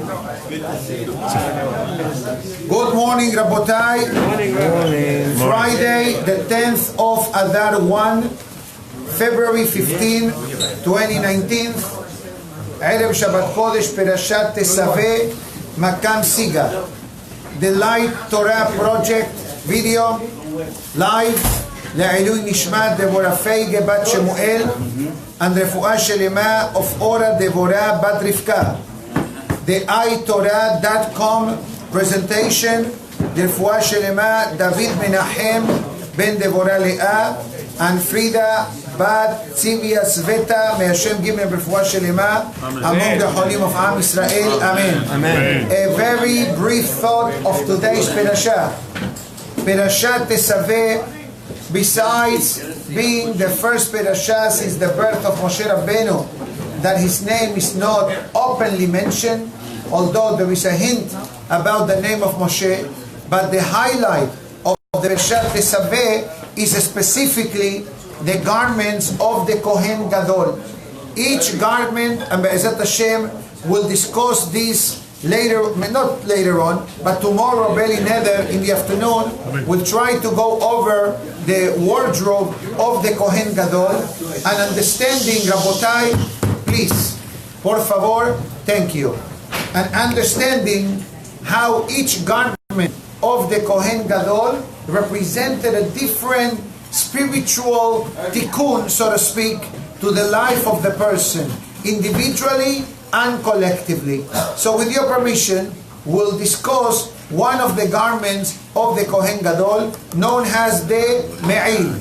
Good morning, Rabotai. Morning. Friday, the 10th of Adar 1, February 15, 2019. Erev Shabbat Kodesh, Perashat Tesaveh, Makam Siga. The Light Torah Project video, live, לעילוי נשמת דבורה פייגה בת שמואל, and רפואה שלמה of אורה דבורה בת רבקה. The iTorah.com presentation, רפואה שלמה דוד מנחם בן דבורה לאה, and Frida בת ציביה סווטה, מהשם גימל ברפואה שלמה, among the holy of עם ישראל, amen. A very brief thought of today's parasha. Perashat Tesaveh, besides being the first parasha since the birth of Moshe Rabbeinu, that his name is not openly mentioned, although there is a hint about the name of Moshe, but the highlight of the Perashat Tesaveh is specifically the garments of the Kohen Gadol. Each garment, and Be'ezat Hashem, will discuss this later, not later on, but tomorrow, Beli Neder, in the afternoon, we'll try to go over the wardrobe of the Kohen Gadol and understanding, Rabotai, please, por favor, thank you, and understanding how each garment of the Kohen Gadol represented a different spiritual tikkun, so to speak, to the life of the person, individually and collectively. So with your permission, we'll discuss one of the garments of the Kohen Gadol, known as the Me'il.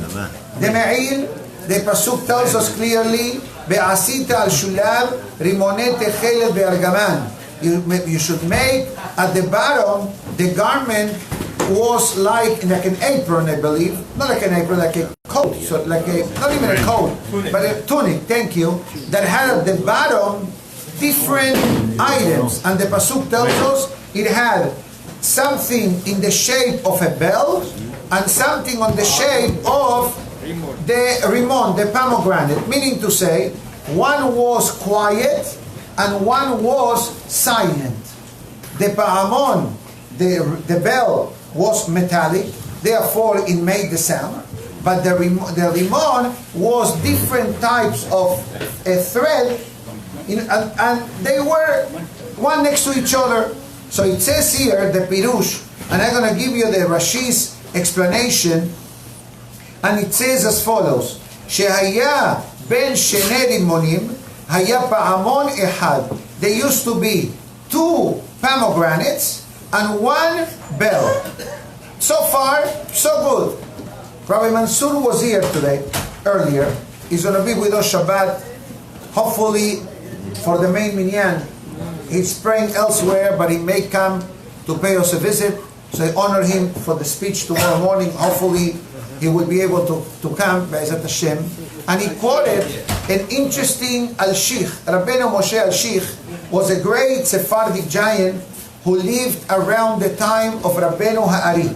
The Me'il, the Pasuk tells us clearly, Be'asita al-shulav rimone techel be'argaman. You should make at the bottom, the garment was like an apron, I believe. Not like an apron, like a coat. So like a, not even a coat, but a tunic, thank you, that had at the bottom different items. And the Pasuk tells us it had something in the shape of a bell and something on the shape of the rimon, the pomegranate. Meaning to say, one was quiet and one was silent. The pahamon, the bell, was metallic, therefore it made the sound. But the rimon was different types of a thread, and they were one next to each other. So it says here, the Pirush, and I'm going to give you the Rashi's explanation, and it says as follows, Shehaya ben shene rimonim, haya pa'amon ehad. There used to be two pomegranates and one bell. So far, so good. Rabbi Mansour was here today, earlier. He's going to be with us Shabbat, hopefully for the main minyan. He's praying elsewhere, but he may come to pay us a visit. So I honor him for the speech tomorrow morning. Hopefully he will be able to come, Be'ezat Hashem. And he quoted an interesting al-Sheikh. Rabbeinu Moshe al-Sheikh was a great Sephardic giant who lived around the time of Rabbeinu Ha'ari.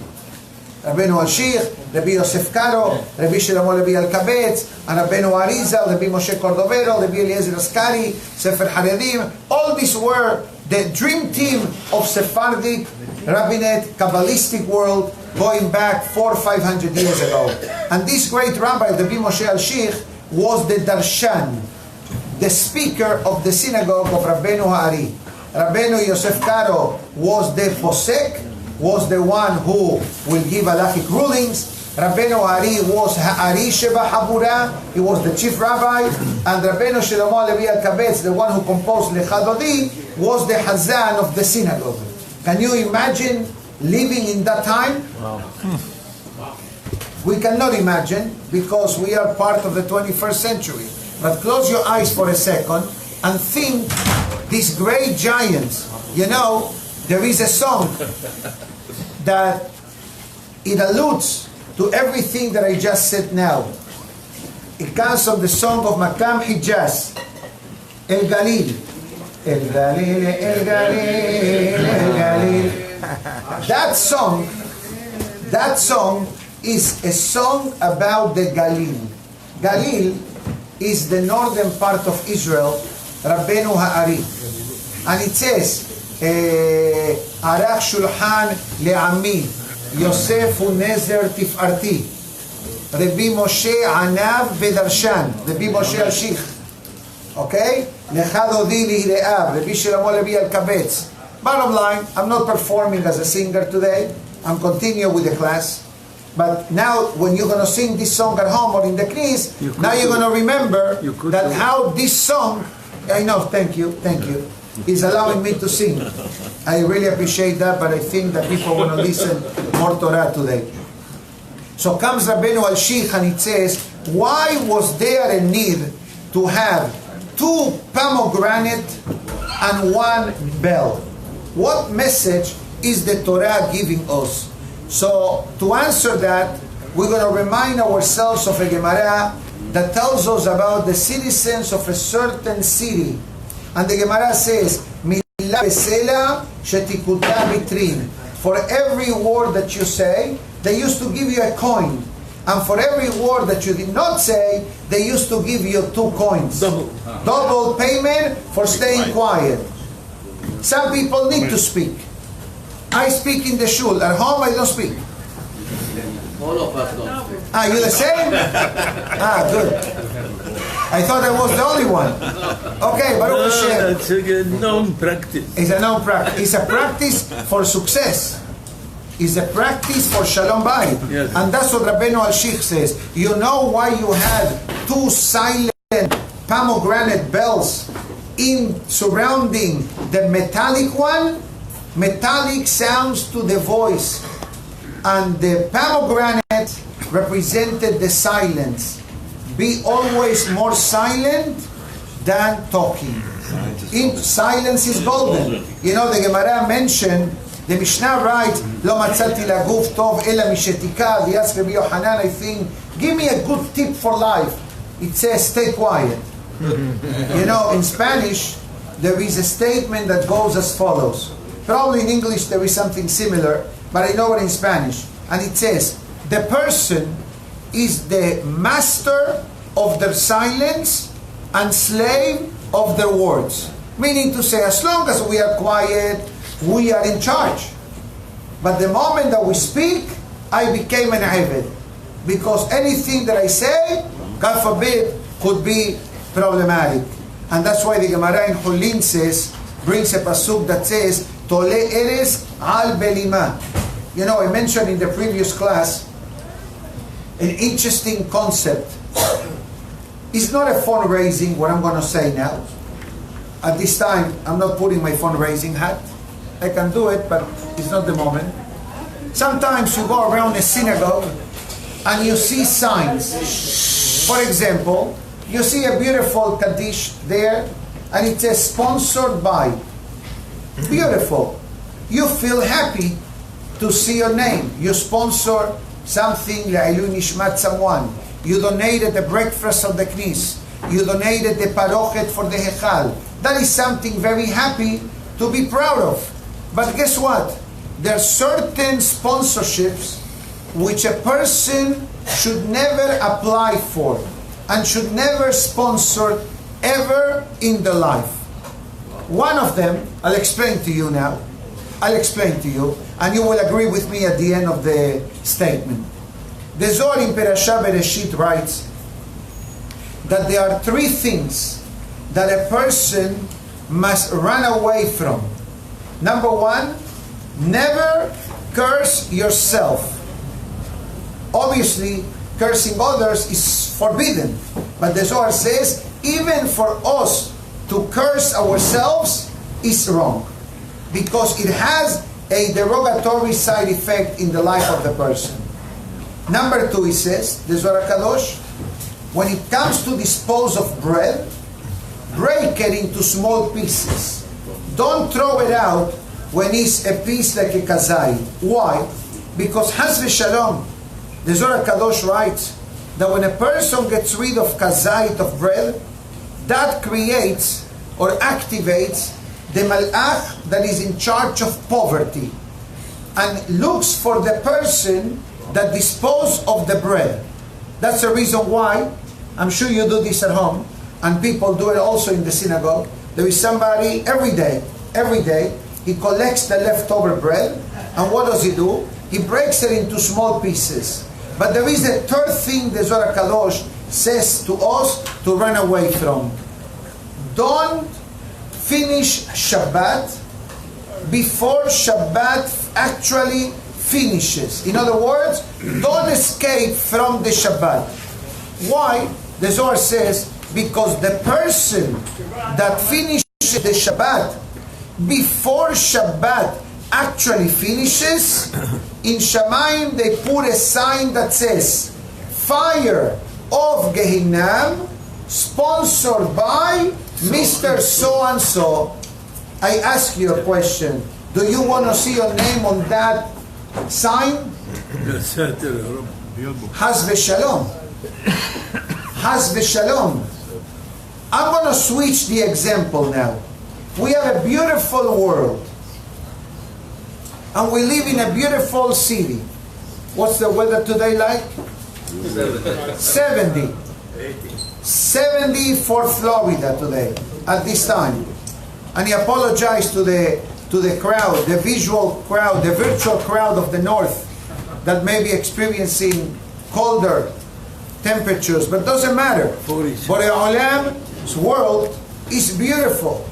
Rabbeinu al-Sheikh, Rabbi Yosef Karo, Rabbi Shlomo Levi al-Kabetz, and Rabbeinu Arizal, Rabbi Moshe Cordovero, Rabbi Eliezer Askari, Sefer Haredim. All these were the dream team of Sephardic rabbinate, Kabbalistic world, going back 400 or 500 years ago. And this great rabbi, Rabbi Moshe al-Sheikh, was the darshan, the speaker of the synagogue of Rabbeinu Ha'ari. Rabbeinu Yosef Karo was the posek, was the one who will give halachic rulings. Rabbeinu Ari was Ha'ari Sheba Habura, he was the chief rabbi, and Rabbeinu Shlomo Levi al-Kabetz, the one who composed Lechadodi, was the Hazan of the synagogue. Can you imagine living in that time? Wow. We cannot imagine because we are part of the 21st century. But close your eyes for a second and think these great giants. You know, there is a song that it alludes to everything that I just said now. It comes from the song of Makam Hijaz, El Galil. El Galil, El Galil, El Galil. That song is a song about the Galil. Galil is the northern part of Israel, Rabbeinu Ha'ari. And it says, ערך שולחן לעמי, יוסף הוא נזר תפארתי, רבי משה ענב ודרשן, רבי משה השיך, אוקיי? לך דודי ליראה, רבי שלמה לוי אלקבץ. Bottom line, I'm not performing as a singer today. I'm continuing with the class. But now, when you're going to sing this song at home or in the knees, now you're going to remember that how this song, I know, thank you, is allowing me to sing. I really appreciate that, but I think that people want to listen more Torah today. So comes Rabbeinu al-Shich and it says, why was there a need to have 2 pomegranates and 1 bell? What message is the Torah giving us? So to answer that, we're going to remind ourselves of a Gemara that tells us about the citizens of a certain city. And the Gemara says, Mila besela shetikuta bitrin. For every word that you say, they used to give you a coin. And for every word that you did not say, they used to give you 2 coins. Double payment for staying quiet. Some people need to speak. I speak in the shul. At home, I don't speak. All of us don't speak. You the same? Good. I thought I was the only one. Okay, Baruch Hashem. It's a known practice. It's a known practice. It's a practice for success. It's a practice for Shalom Bayit. Yes. And that's what Rabbeinu al-Shich says. You know why you had 2 silent pomegranate bells in surrounding the metallic one? Metallic sounds to the voice, and the pomegranate represented the silence. Be always more silent than talking. Silence is golden. You know, the Gemara mentioned, the Mishnah writes, "Lo matzati laguf tov ela mishetika." They asked Rabbi Yohanan, I think, give me a good tip for life. It says, stay quiet. You know, in Spanish, there is a statement that goes as follows. Probably in English there is something similar, but I know it in Spanish. And it says, the person is the master of their silence and slave of their words. Meaning to say, as long as we are quiet, we are in charge. But the moment that we speak, I became an Eved. Because anything that I say, God forbid, could be problematic. And that's why the Gemara in Hulin says, brings a pasuk that says, Tole eres al belima. You know, I mentioned in the previous class an interesting concept. It's not a fundraising, what I'm going to say now. At this time, I'm not putting my fundraising hat. I can do it, but it's not the moment. Sometimes you go around a synagogue and you see signs. For example, you see a beautiful Kaddish there, and it says sponsored by. Beautiful. You feel happy to see your name. You sponsor something, Le'ilui Nishmat someone. You donated the breakfast of the Knis. You donated the parochet for the Hechal. That is something very happy to be proud of. But guess what? There are certain sponsorships which a person should never apply for and should never sponsor ever in their life. One of them, I'll explain to you now. I'll explain to you, and you will agree with me at the end of the statement. The Zohar in Perashah Bereshit writes that there are 3 things that a person must run away from. Number 1, never curse yourself. Obviously, cursing others is forbidden. But the Zohar says, even for us to curse ourselves is wrong. Because it has a derogatory side effect in the life of the person. Number 2, he says, the Zohar Kadosh, when it comes to dispose of bread, break it into small pieces. Don't throw it out when it's a piece like a kazai. Why? Because Haz v'Shalom, the Zohar Kadosh writes that when a person gets rid of kazait of bread, that creates or activates the malach that is in charge of poverty and looks for the person that disposed of the bread. That's the reason why, I'm sure you do this at home, and people do it also in the synagogue. There is somebody every day, he collects the leftover bread, and what does he do? He breaks it into small pieces. But there is a third thing the Zohar Kadosh says to us to run away from. Don't finish Shabbat before Shabbat actually finishes. In other words, don't escape from the Shabbat. Why? The Zohar says, because the person that finishes the Shabbat before Shabbat actually finishes, in Shamayim they put a sign that says, fire of Gehinnom, sponsored by Mr. So-and-so. I ask you a question. Do you want to see your name on that sign? Haz v'shalom. Haz v'shalom. I'm going to switch the example now. We have a beautiful world. And we live in a beautiful city. What's the weather today like? 70. 70 for Florida today, at this time. And he apologized to the crowd, the visual crowd, the virtual crowd of the north that may be experiencing colder temperatures, but doesn't matter. But Olam's world is beautiful.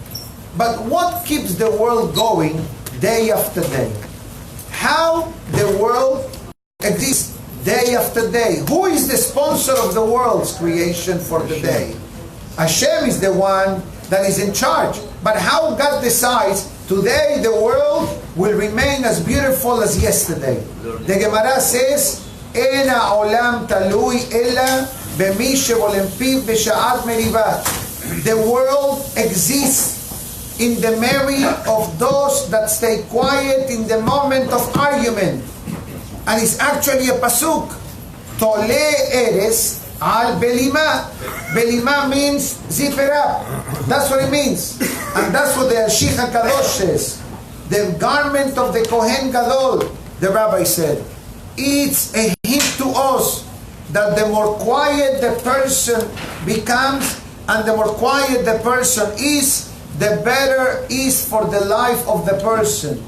But what keeps the world going day after day? How the world exists day after day. Who is the sponsor of the world's creation for the day? Hashem is the one that is in charge. But how God decides today the world will remain as beautiful as yesterday? The Gemara says, "En ha'olam talui ella b'mi shevolem piv b'sha'at merivat." The world exists in the memory of those that stay quiet in the moment of argument. And it's actually a pasuk. Tole eres al belima. Belima means zip it up. That's what it means. And that's what the Shich HaKadosh says. The garment of the Kohen Gadol, the Rabbi said. It's a hint to us that the more quiet the person becomes and the more quiet the person is, the better is for the life of the person.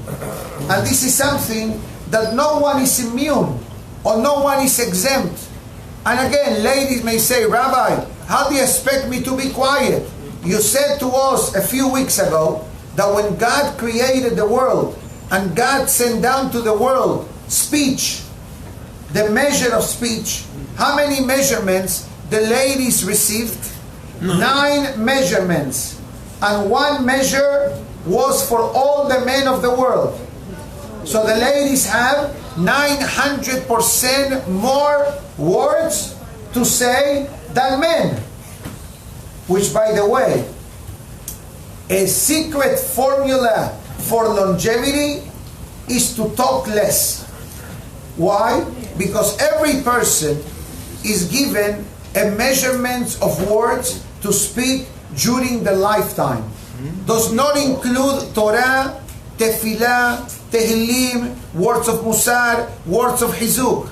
And this is something that no one is immune or no one is exempt. And again, ladies may say, Rabbi, how do you expect me to be quiet? You said to us a few weeks ago that when God created the world and God sent down to the world speech, the measure of speech, how many measurements the ladies received? 9 measurements. And 1 measure was for all the men of the world. So the ladies have 900% more words to say than men. Which, by the way, a secret formula for longevity is to talk less. Why? Because every person is given a measurement of words to speak during the lifetime. Does not include Torah, Tefillah, Tehillim, words of Musar, words of Hizuk.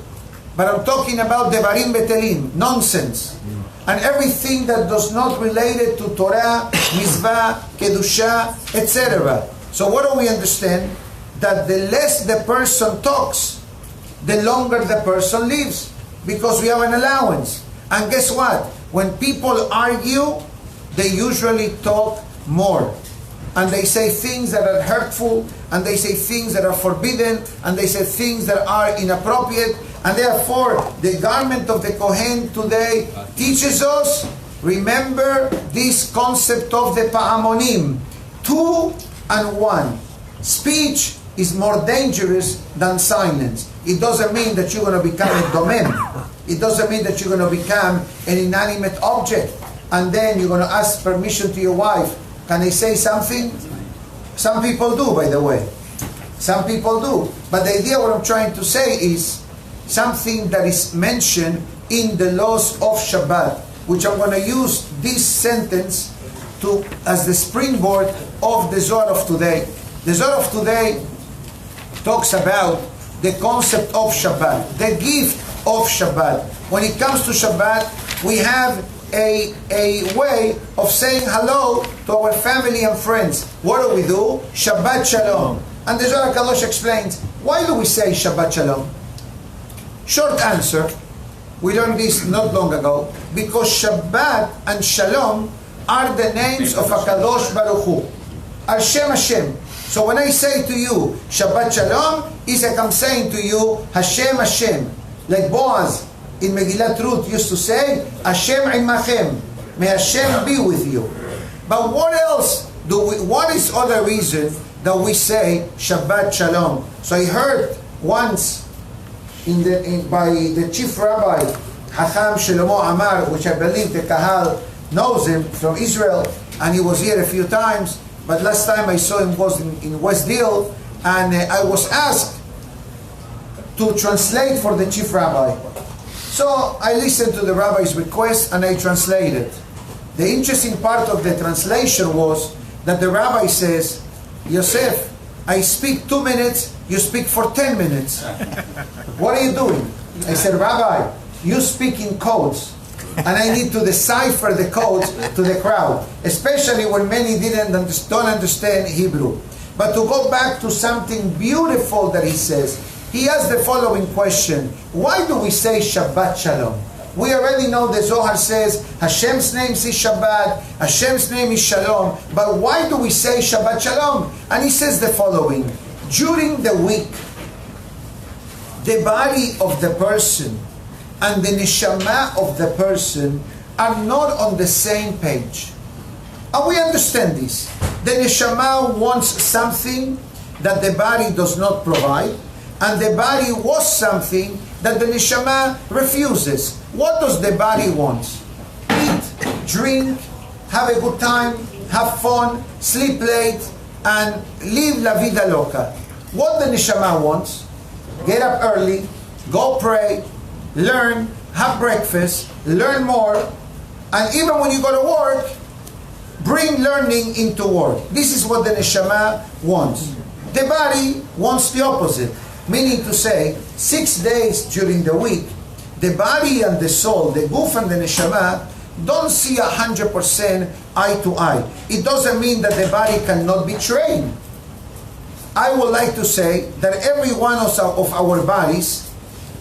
But I'm talking about Devarim Betelim, nonsense. And everything that does not relate it to Torah, Mizvah, Kedusha, etc. So what do we understand? That the less the person talks, the longer the person lives. Because we have an allowance. And guess what? When people argue, they usually talk more. And they say things that are hurtful, and they say things that are forbidden, and they say things that are inappropriate. And therefore, the garment of the Kohen today teaches us, remember this concept of the Pa'amonim, 2 and 1. Speech is more dangerous than silence. It doesn't mean that you're going to become a domem. It doesn't mean that you're going to become an inanimate object. And then you're going to ask permission to your wife. Can I say something? Some people do, by the way. Some people do. But the idea what I'm trying to say is something that is mentioned in the laws of Shabbat, which I'm going to use this sentence as the springboard of the Zohar of today. The Zohar of today talks about the concept of Shabbat, the gift of Shabbat. When it comes to Shabbat, we have a way of saying hello to our family and friends. What do? Shabbat Shalom. And the Zohar Kadosh explains, why do we say Shabbat Shalom? Short answer, we learned this not long ago, because Shabbat and Shalom are the names of HaKadosh Baruch Hu. Hashem Hashem. So when I say to you, Shabbat Shalom, it's like I'm saying to you, Hashem Hashem. Like Boaz in Megillat Ruth used to say, Hashem imachem. May Hashem be with you. But what else what is other reason that we say Shabbat Shalom? So I heard once by the chief rabbi, Hacham Shlomo Amar, which I believe the Kahal knows him from Israel, and he was here a few times, but last time I saw him was in West Deal, and I was asked to translate for the chief rabbi. So I listened to the rabbi's request and I translated. The interesting part of the translation was that the rabbi says, Yosef, I speak 2 minutes, you speak for 10 minutes. What are you doing? I said, Rabbi, you speak in codes, and I need to decipher the codes to the crowd, especially when many don't understand Hebrew. But to go back to something beautiful that he says, he has the following question: why do we say Shabbat Shalom? We already know the Zohar says Hashem's name is Shabbat, Hashem's name is Shalom, but why do we say Shabbat Shalom? And he says the following: during the week, the body of the person and the neshama of the person are not on the same page. And we understand this. The neshama wants something that the body does not provide, and the body wants something that the neshama refuses. What does the body want? Eat, drink, have a good time, have fun, sleep late, and live la vida loca. What the neshama wants? Get up early, go pray, learn, have breakfast, learn more, and even when you go to work, bring learning into work. This is what the neshama wants. The body wants the opposite, meaning to say, 6 days during the week, the body and the soul, the guf and the neshama, don't see 100% eye to eye. It doesn't mean that the body cannot be trained. I would like to say that every one of our bodies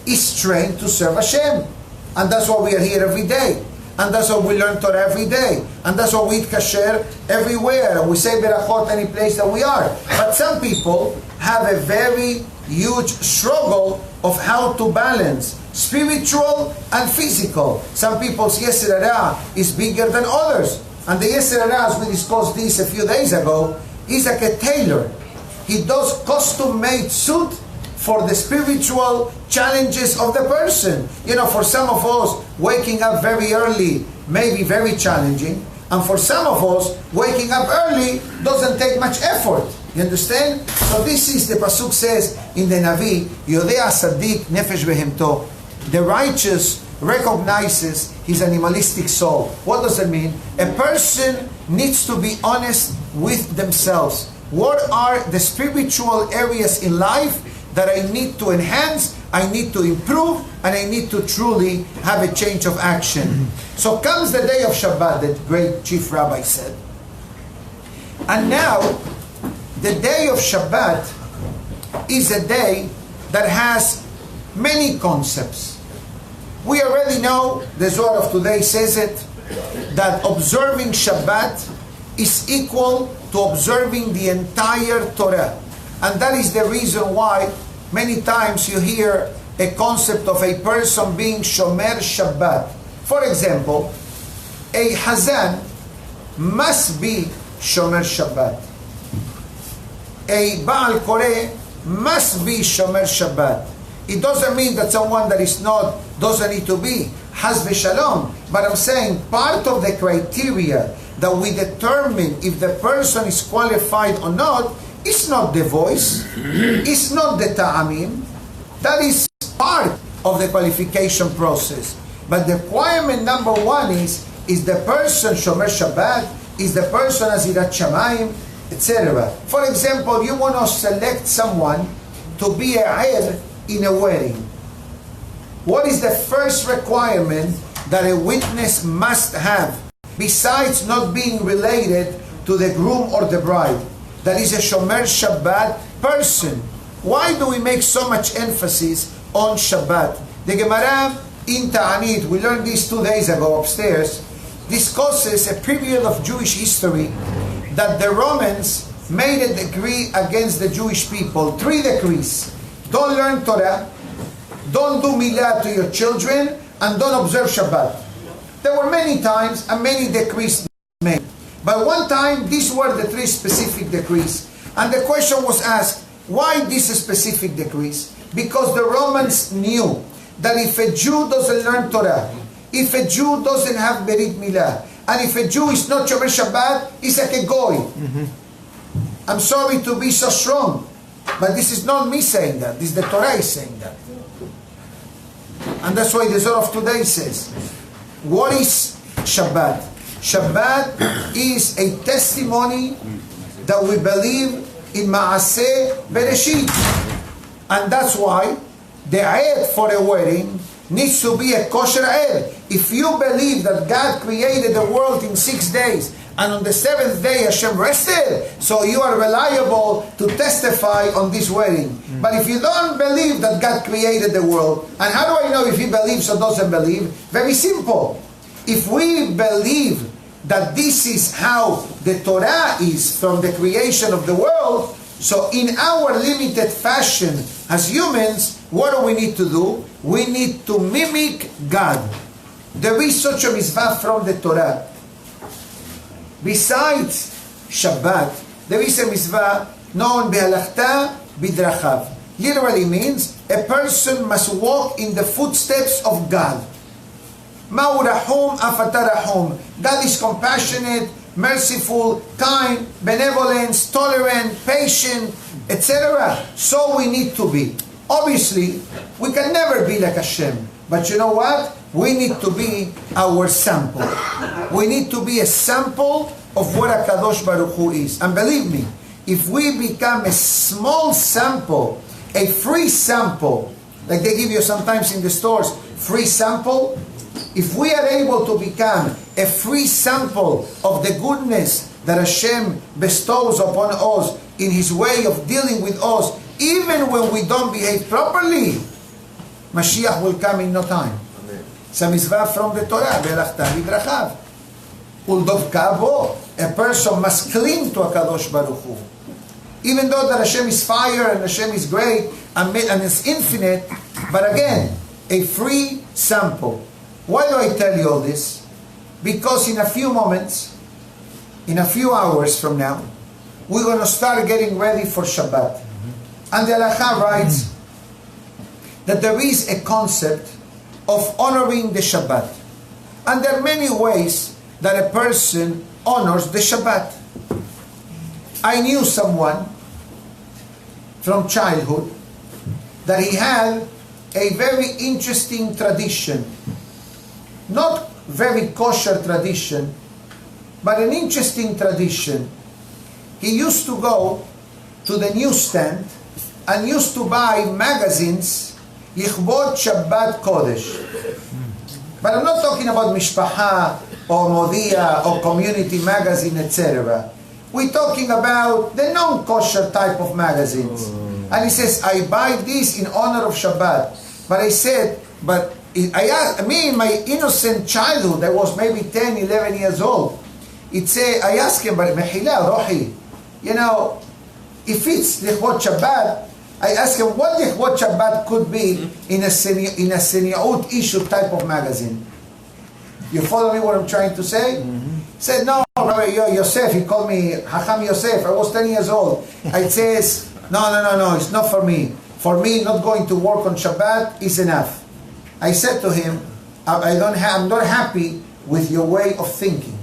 is trained to serve Hashem. And that's why we are here every day. And that's why we learn Torah every day. And that's why we eat kasher everywhere. We say berachot any place that we are. But some people have a very huge struggle of how to balance spiritual and physical. Some people's Yetzer Hara is bigger than others. And the Yetzer Hara, as we discussed this a few days ago, is like a tailor. He does custom-made suit for the spiritual challenges of the person. You know, for some of us, waking up very early may be very challenging. And for some of us, waking up early doesn't take much effort. You understand? So this is, the Pasuk says in the Navi, Yodea Sadiq Nefesh Behemto. The righteous recognizes his animalistic soul. What does it mean? A person needs to be honest with themselves. What are the spiritual areas in life that I need to enhance, I need to improve, and I need to truly have a change of action? So comes the day of Shabbat, the great chief rabbi said. And now, the day of Shabbat is a day that has many concepts. We already know, the Zohar of today says it, that observing Shabbat is equal to observing the entire Torah. And that is the reason why many times you hear a concept of a person being Shomer Shabbat. For example, a Hazan must be Shomer Shabbat. A Baal Koreh must be Shomer Shabbat. It doesn't mean that someone that is not doesn't need to be Haz v'Shalom. But I'm saying part of the criteria that we determine if the person is qualified or not, it's not the voice, it's not the ta'amim. That is part of the qualification process. But the requirement number one is the person Shomer Shabbat, is the person Azirat Shamayim, etc. For example, you want to select someone to be a ayr in a wedding. What is the first requirement that a witness must have, besides not being related to the groom or the bride, that is a Shomer Shabbat person. Why do we make so much emphasis on Shabbat? The Gemara in Ta'anit, we learned this 2 days ago upstairs, discusses a period of Jewish history that the Romans made a decree against the Jewish people. 3 decrees. Don't learn Torah, don't do milah to your children, and don't observe Shabbat. There were many times and many decrees made. But one time, these were the 3 specific decrees. And the question was asked, why these specific decrees? Because the Romans knew that if a Jew doesn't learn Torah, if a Jew doesn't have Berit Milah, and if a Jew is not Shomer Shabbat, he's like a goy. I'm sorry to be so strong, but this is not me saying that. This is the Torah is saying that. And that's why the Zohar of today says, what is Shabbat? Shabbat is a testimony that we believe in Ma'aseh Bereshit. And that's why the Eid for a wedding needs to be a kosher Eid. If you believe that God created the world in 6 days, and on the 7th day Hashem rested, so you are reliable to testify on this wedding. But if you don't believe that God created the world, and how do I know if he believes or doesn't believe? Very simple. If we believe that this is how the Torah is from the creation of the world, so in our limited fashion as humans, what do we need to do? We need to mimic God. There is such a mitzvah from the Torah. Besides Shabbat, there is a mitzvah known behalachta bidrachav. Literally means a person must walk in the footsteps of God. Ma'u rahum afata rahum. God is compassionate, merciful, kind, benevolence, tolerant, patient, etc. So we need to be. Obviously, we can never be like Hashem. But you know what? We need to be our sample. We need to be a sample of what HaKadosh Baruch Hu is. And believe me, if we become a small sample, a free sample, like they give you sometimes in the stores, free sample, if we are able to become a free sample of the goodness that Hashem bestows upon us in His way of dealing with us, even when we don't behave properly, Mashiach will come in no time. It's a mitzvah from the Torah, Be'elachta bidrachav. Uldov kabo, a person must cling to HaKadosh Baruch Hu. Even though that Hashem is fire and Hashem is great and is infinite, but again, a free sample. Why do I tell you all this? Because in a few moments, in a few hours from now, we're going to start getting ready for Shabbat. And the Halakha writes that there is a concept of honoring the Shabbat. And there are many ways that a person honors the Shabbat. I knew someone from childhood that he had a very interesting tradition. Not very kosher tradition, but an interesting tradition. He used to go to the newsstand and used to buy magazines, Yichbod Shabbat Kodesh. But I'm not talking about Mishpacha or Modia or Community Magazine, etc. We're talking about the non-kosher type of magazines. And he says, I buy this in honor of Shabbat. But I said, but I asked, me in my innocent childhood, I was maybe 10, 11 years old. I asked him, but Mehila, Rohi, you know, if it's Lichvot Shabbat, I asked him what Lichvot Shabbat could be in a Seniaut issue type of magazine. You follow me what I'm trying to say? He said, no, Rabbi Yosef, he called me Hacham Yosef, I was 10 years old. I says, no, it's not for me. For me, not going to work on Shabbat is enough. I said to him, I'm not happy with your way of thinking.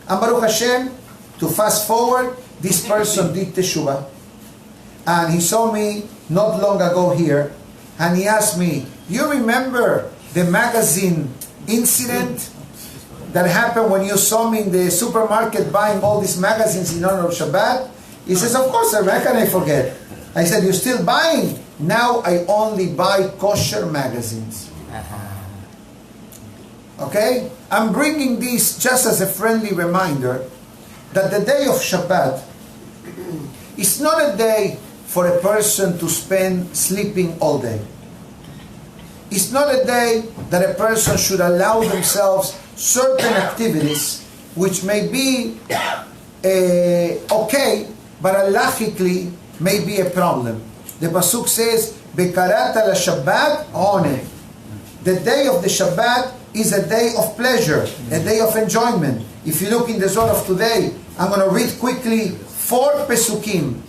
And Baruch Hashem, to fast forward, this person did Teshuvah. And he saw me not long ago here, and he asked me, you remember the magazine incident that happened when you saw me in the supermarket buying all these magazines in honor of Shabbat? He says, of course, how can I forget? I said, you're still buying? Now I only buy kosher magazines. Okay? I'm bringing this just as a friendly reminder that the day of Shabbat is not a day for a person to spend sleeping all day. It's not a day that a person should allow themselves certain activities which may be okay, but halachically may be a problem. The Pasuk says, Bekarata la Shabbat oneg. The day of the Shabbat is a day of pleasure, a day of enjoyment. If you look in the Zohar of today, I'm going to read quickly 4 Pesukim.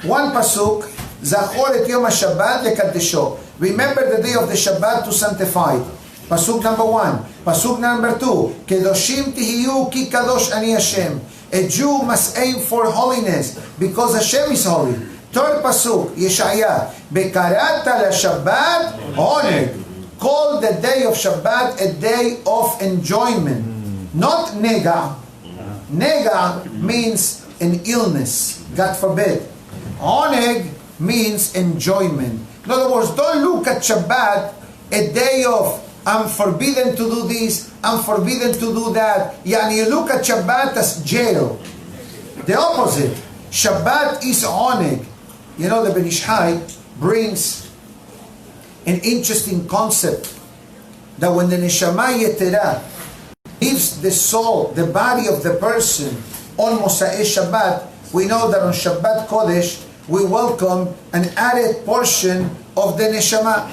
One Pasuk, Zachor et Yom HaShabbat lekadesho. Remember the day of the Shabbat to sanctify it. Pasuk number 1. Pasuk number 2. Kedoshim tihiyu ki kadosh ani Hashem. A Jew must aim for holiness because Hashem is holy. Third Pasuk, Yeshaya. Bekarata la Shabbat oneg. Call the day of Shabbat a day of enjoyment. Not nega. Nega means an illness. God forbid. Oneg means enjoyment. In other words, don't look at Shabbat a day of I'm forbidden to do this, I'm forbidden to do that. Yani you look at Shabbat as jail. The opposite. Shabbat is oneg. You know, the Ben Ish Hai brings an interesting concept that when the Neshama Yetera leaves the soul, the body of the person on Mosai Shabbat, we know that on Shabbat Kodesh we welcome an added portion of the Neshama.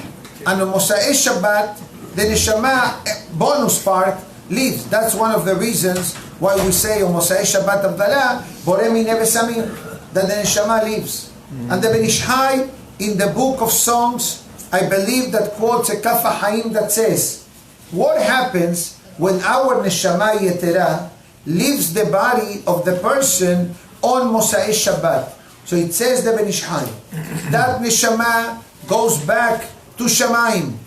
And on Mosai Shabbat, the Neshama bonus part leaves. That's one of the reasons why we say on Mosai Shabbat Avdalah, Boremi Nevesamim, that the Neshama leaves. And the Ben Ish Hai, in the book of Songs, I believe that quotes a Kaf HaHaim that says, what happens when our Neshama Yetera leaves the body of the person on Mosai Shabbat? So it says the Ben Ish Hai, that Neshama goes back to Shamayim.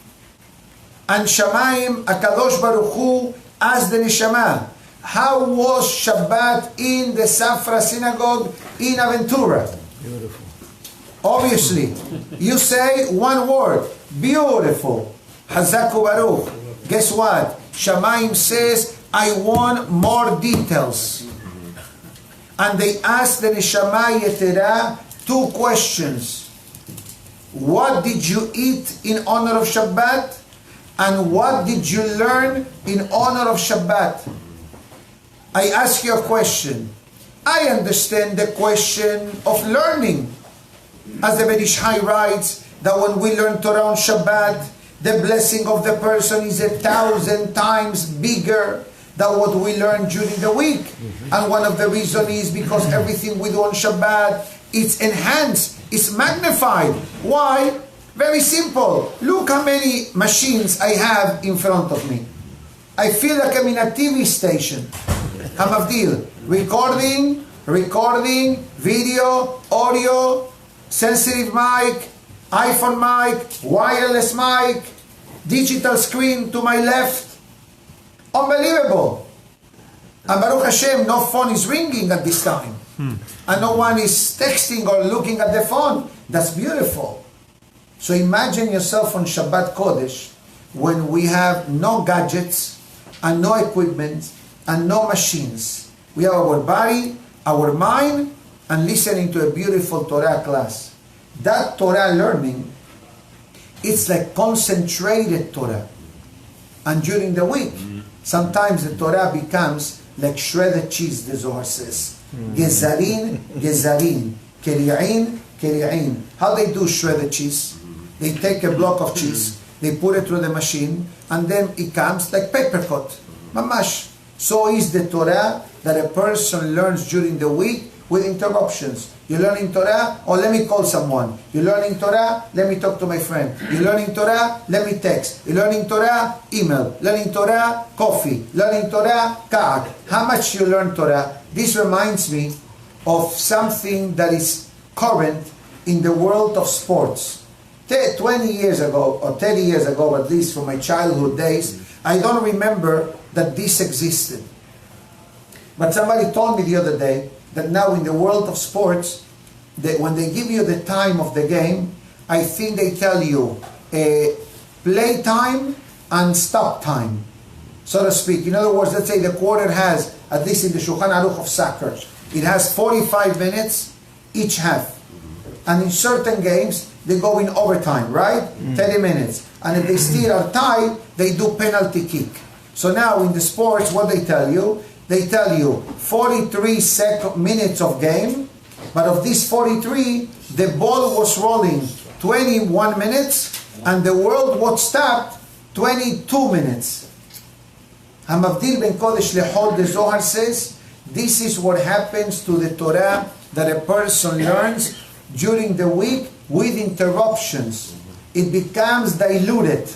And Shamayim, HaKadosh Baruch Hu, asked the Neshama, how was Shabbat in the Safra Synagogue in Aventura? Beautiful. Obviously, you say one word, beautiful. Hazaku Baruch. Guess what? Shamayim says, I want more details. And they asked the Neshama Yetera 2 questions. What did you eat in honor of Shabbat? And what did you learn in honor of Shabbat? I ask you a question. I understand the question of learning. As the Ben Ish Hai writes, that when we learn Torah on Shabbat, the blessing of the person is 1,000 times bigger than what we learn during the week. And one of the reasons is because everything we do on Shabbat, it's enhanced, it's magnified. Why? Very simple. Look how many machines I have in front of me. I feel like I'm in a TV station. Hamavdil. Recording, video, audio, sensitive mic, iPhone mic, wireless mic, digital screen to my left. Unbelievable. And Baruch Hashem, no phone is ringing at this time. And no one is texting or looking at the phone. That's beautiful. So imagine yourself on Shabbat Kodesh when we have no gadgets and no equipment and no machines. We have our body, our mind, and listening to a beautiful Torah class. That Torah learning, it's like concentrated Torah. And during the week, sometimes the Torah becomes like shredded cheese, the Zohar says. Gezarin, keri'in. How they do shredded cheese? They take a block of cheese, they put it through the machine, and then it comes like paper cut. Mamash. So is the Torah that a person learns during the week with interruptions. You're learning Torah? Oh, let me call someone. You're learning Torah? Let me talk to my friend. You're learning Torah? Let me text. You're learning Torah? Email. Learning Torah? Coffee. Learning Torah? Ka'ak. How much you learn Torah? This reminds me of something that is current in the world of sports. 20 years ago, or 30 years ago at least, from my childhood days, I don't remember that this existed. But somebody told me the other day that now in the world of sports, that when they give you the time of the game, I think they tell you play time and stop time. so to speak. In other words, let's say the quarter has, at least in the Shulchan Aruch of soccer, it has 45 minutes each half. And in certain games, they go in overtime, right? 30 minutes. And if they still are tied, they do penalty kick. So now in the sports, what they tell you? They tell you 43 minutes of game, but of these 43, the ball was rolling 21 minutes, and the world was stopped 22 minutes. Hamavdil ben Kodesh Lehol, the Zohar says, this is what happens to the Torah that a person learns during the week with interruptions. It becomes diluted.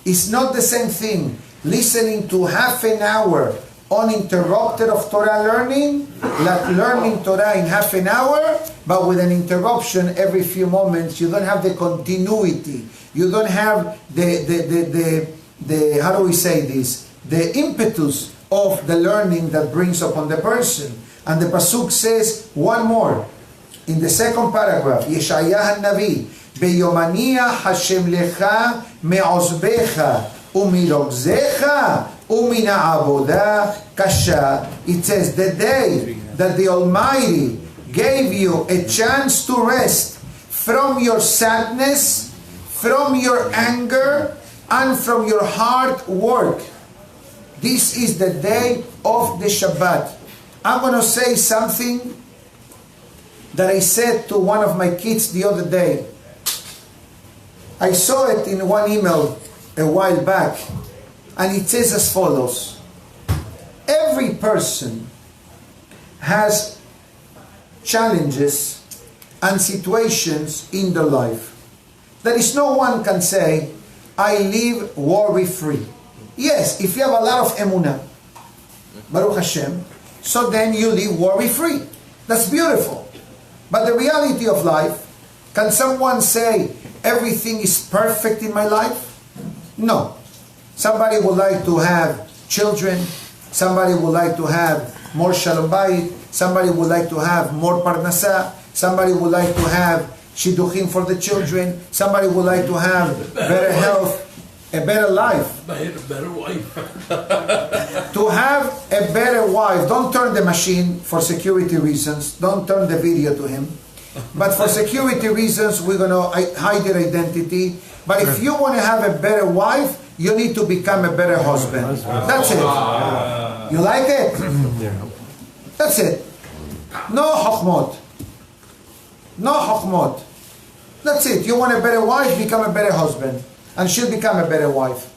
It's not the same thing listening to half an hour uninterrupted of Torah learning, like learning Torah in half an hour, but with an interruption every few moments. You don't have the continuity. You don't have the how do we say this? The impetus of the learning that brings upon the person. And the pasuk says one more in the second paragraph. Yeshayah Navi, Beyomaniya Hashem lecha me'ozbecha umirogzecha umina avoda kasha. It says the day that the Almighty gave you a chance to rest from your sadness, from your anger, and from your hard work. This is the day of the Shabbat. I'm going to say something that I said to one of my kids the other day. I saw it in one email a while back, and it says as follows. Every person has challenges and situations in their life. There is no one can say, I live worry-free. Yes, if you have a lot of emunah, Baruch Hashem, so then you live worry-free. That's beautiful. But the reality of life, can someone say, everything is perfect in my life? No. Somebody would like to have children. Somebody would like to have more shalom bayit. Somebody would like to have more parnasa. Somebody would like to have shidduchim for the children. Somebody would like to have better health, a better life. Better wife. To have a better wife. Don't turn the machine for security reasons. Don't turn the video to him. But for security reasons, we're going to hide your identity. But if you want to have a better wife, you need to become a better husband. That's it. You like it? That's it. No chokhmot. No chokhmot. That's it. You want a better wife, become a better husband. And she'll become a better wife.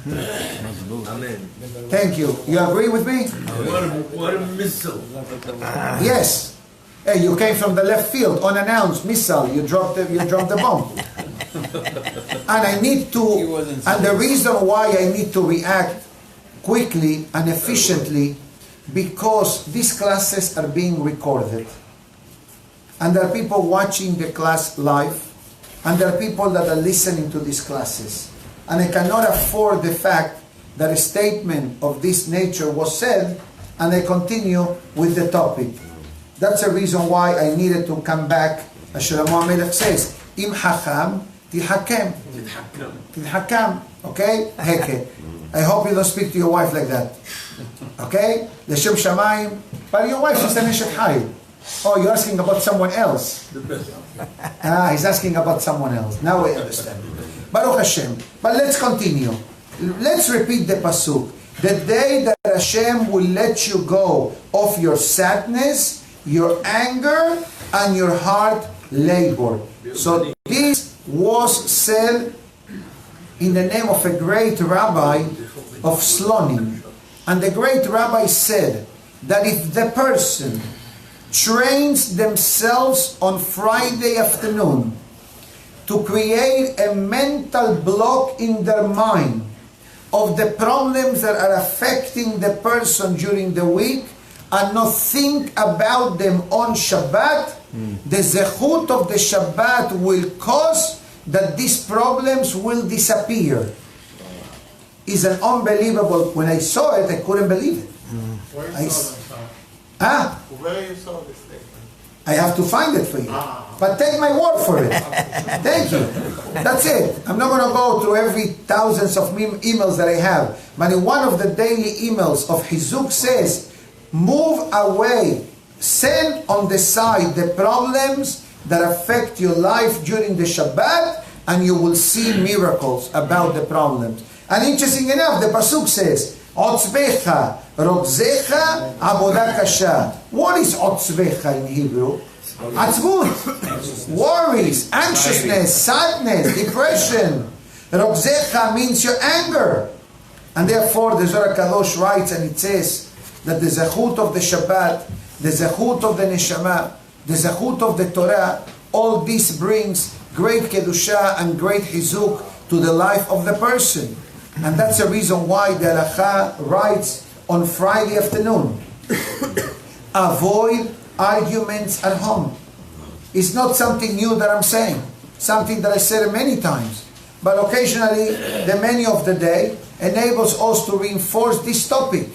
Amen. Thank you. You agree with me? What a missile. Yes. Hey, you came from the left field, unannounced, missile. You dropped the bomb. And I need to, and the reason why I need to react quickly and efficiently, because these classes are being recorded. And there are people watching the class live, and there are people that are listening to these classes. And I cannot afford the fact that a statement of this nature was said, and I continue with the topic. That's the reason why I needed to come back. As Shlomo HaMelech says, Im hacham, tilhakem. Tilhakam. Okay? Heke. I hope you don't speak to your wife like that. Okay? L'shem shamayim. But your wife is an eshet hayil. Oh, you're asking about someone else. He's asking about someone else. Now I understand. Baruch Hashem. But let's continue. Let's repeat the pasuk. The day that Hashem will let you go of your sadness, your anger, and your hard labor. So this was said in the name of a great rabbi of Slonim. And the great rabbi said that if the person trains themselves on Friday afternoon to create a mental block in their mind of the problems that are affecting the person during the week and not think about them on Shabbat, the zechut of the Shabbat will cause that these problems will disappear. It's an unbelievable, when I saw it, I couldn't believe it. Where you saw this statement? I have to find it for you. But take my word for it. Thank you. That's it. I'm not going to go through every thousands of emails that I have. But in one of the daily emails of Hizuk says, move away, send on the side the problems that affect your life during the Shabbat, and you will see miracles about the problems. And interesting enough, the Pasuk says, Otzbecha, Rogzecha, Avodah Kasha. What is Otzbecha in Hebrew? Atzvut, worries, anxiousness, sadness, depression. Rogzecha means your anger. And therefore the Zohar Kadosh writes, and it says that the zechut of the Shabbat, the zechut of the Neshama, the zechut of the Torah, all this brings great Kedusha and great Hizuk to the life of the person. And that's the reason why the Halakha writes on Friday afternoon, avoid arguments at home. It's not something new that I'm saying, something that I said many times. But occasionally, the menu of the day enables us to reinforce this topic.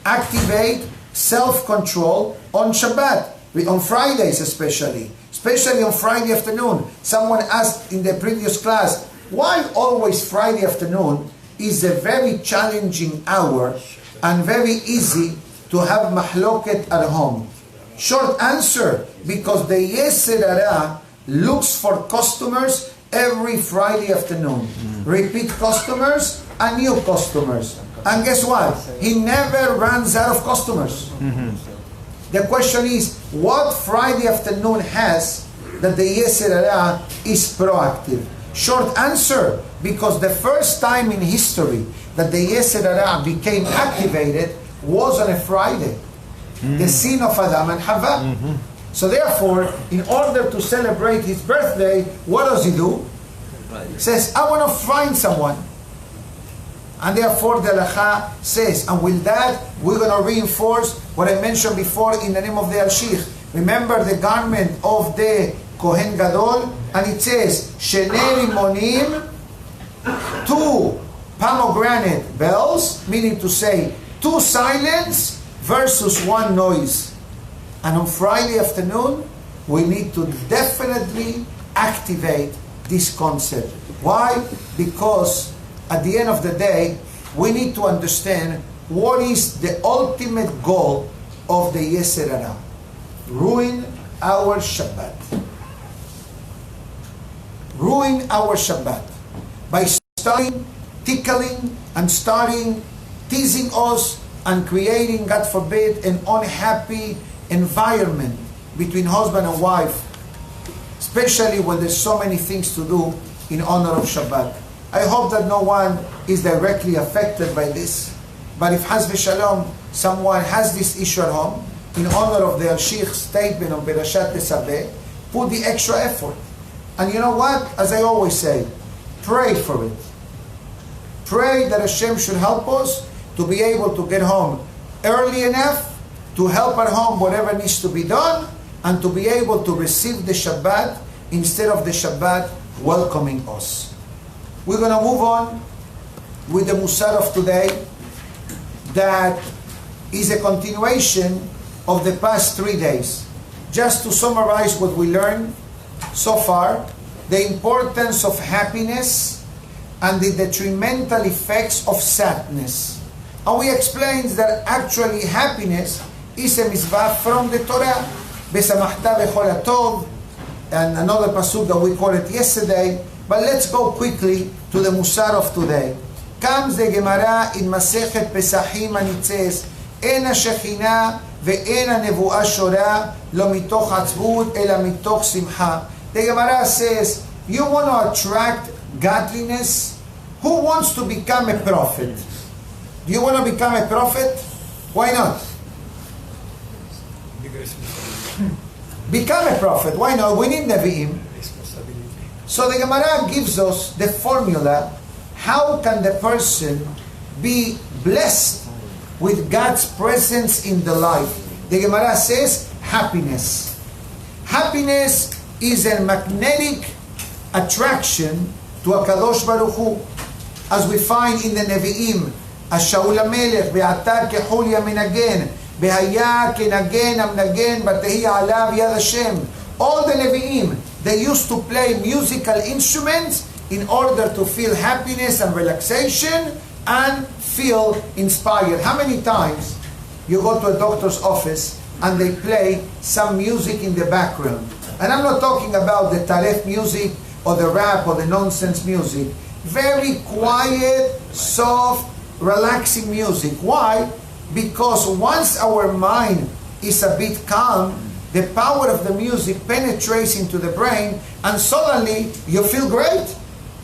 Activate self-control on Shabbat, on Fridays especially on Friday afternoon. Someone asked in the previous class, why always Friday afternoon is a very challenging hour and very easy to have mahloket at home? Short answer, because the Yetzer Hara looks for customers every Friday afternoon. Repeat customers and new customers. And guess what? He never runs out of customers. The question is, what Friday afternoon has that the Yetzer Hara is proactive? Short answer, because the first time in history that the Yetzer Hara became activated was on a Friday. The sin of Adam and Hava. So therefore, in order to celebrate his birthday, what does he do? He says, I want to find someone. And therefore the Halakha says, and with that, we're going to reinforce what I mentioned before in the name of the Al-Shikh. Remember the garment of the Kohen Gadol? And it says, Shenei Rimonim, two pomegranate bells, meaning to say, two silence versus one noise. And on Friday afternoon, we need to definitely activate this concept. Why? Because at the end of the day, we need to understand what is the ultimate goal of the Yetzer Hara. Ruin our Shabbat. Ruin our Shabbat. By starting tickling and starting teasing us and creating, God forbid, an unhappy environment between husband and wife, especially when there's so many things to do in honor of Shabbat. I hope that no one is directly affected by this, but if Haz v'Shalom, someone has this issue at home, in honor of the Al-Shikh statement on Berashat Tesabeh, put the extra effort. And you know what? As I always say, pray for it. Pray that Hashem should help us to be able to get home early enough to help at home whatever needs to be done, and to be able to receive the Shabbat instead of the Shabbat welcoming us. We're going to move on with the Musar of today, that is a continuation of the past 3 days. Just to summarize what we learned so far, the importance of happiness and the detrimental effects of sadness. And we explained that actually happiness is a mitzvah from the Torah. Besamachta bechol hatov, and another pasuk that we quoted yesterday. But let's go quickly to the Musar of today. Comes the Gemara in Masechet Pesachim, and it says, "En hashechina ve'en hanevuah shora lo mitoch atzvut ela mitoch simcha." The Gemara says, you want to attract godliness? Who wants to become a prophet? Do you want to become a prophet? Why not? Become a prophet. Why not? We need Nevi'im. So the Gemara gives us the formula. How can the person be blessed with God's presence in the life? The Gemara says happiness. Happiness is a magnetic attraction to HaKadosh Baruch Hu. As we find in the Nevi'im, Shaul HaMelech, Ve'ata kehul yaminagen, Ve'haya kenagen amnagen, Batehi alav yad Hashem. All the Nevi'im, they used to play musical instruments in order to feel happiness and relaxation and feel inspired. How many times you go to a doctor's office and they play some music in the background? And I'm not talking about the taref music or the rap or the nonsense music. Very quiet, soft, relaxing music. Why? Because once our mind is a bit calm, the power of the music penetrates into the brain, and suddenly you feel great.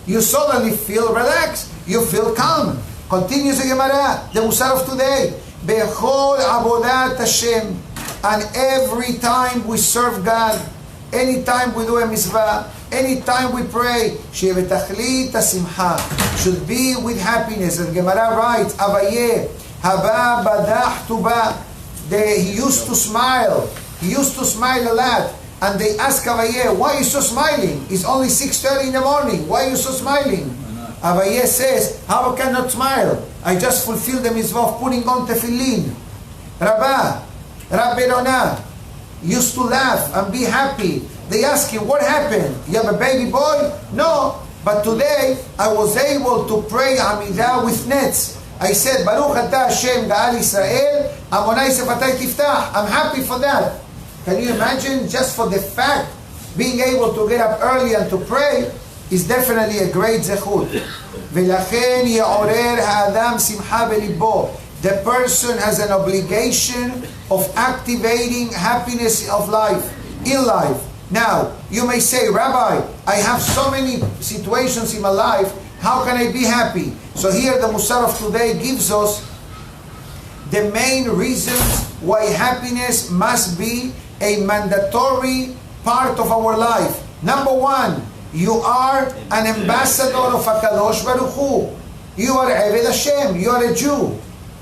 You suddenly feel relaxed. You feel calm. Continues the Gemara, the Musar of today. Bechol avodat Hashem. And every time we serve God, anytime we do a mitzvah, anytime we pray, shebetachlit hasimcha, should be with happiness. And Gemara writes, Avaye, haba badah tuba. He used to smile. He used to smile a lot. And they ask Avaye, why are you so smiling? It's only 6:30 in the morning. Why are you so smiling? Avaye says, how can I not smile? I just fulfilled the mitzvah of putting on tefillin. Rabbi Rona used to laugh and be happy. They ask him, what happened? You have a baby boy? No. But today, I was able to pray Amidah with nets. I said, Baruch Ata Hashem Ga'al Yisrael, Amonai Sefatay Tiftach. I'm happy for that. Can you imagine? Just for the fact, being able to get up early and to pray is definitely a great zechut. V'lachen ya'orer ha'adam simcha b'libo. The person has an obligation of activating happiness of life, in life. Now, you may say, Rabbi, I have so many situations in my life, how can I be happy? So here the Musar of today gives us the main reasons why happiness must be a mandatory part of our life. Number one, you are an ambassador of HaKadosh Baruch Hu. You are Eved Hashem, you are a Jew.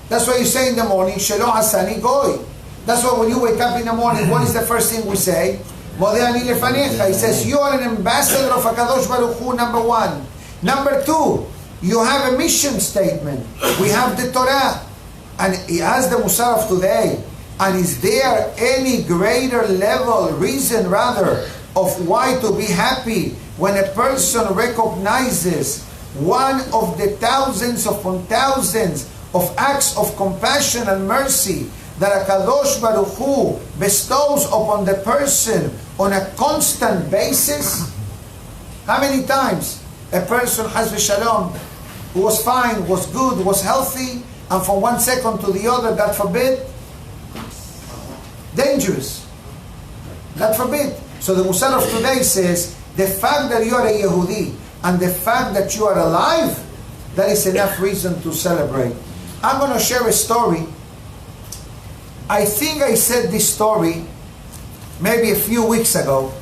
That's why you say in the morning, Shelo Hasani Goy. That's why when you wake up in the morning, what is the first thing we say? Modeh ani lefanecha. He says, you are an ambassador of HaKadosh Baruch Hu, number one. Number two, you have a mission statement. We have the Torah. And he asked the Musar of today, and is there any greater level, reason rather, of why to be happy when a person recognizes one of the thousands upon thousands of acts of compassion and mercy that HaKadosh Baruch Hu bestows upon the person on a constant basis? How many times a person has v'shalom, who was fine, was good, was healthy, and from one second to the other, God forbid, dangerous. God forbid. So the Musar of today says, the fact that you are a Yehudi and the fact that you are alive, that is enough reason to celebrate. I'm going to share a story. I think I said this story maybe a few weeks ago.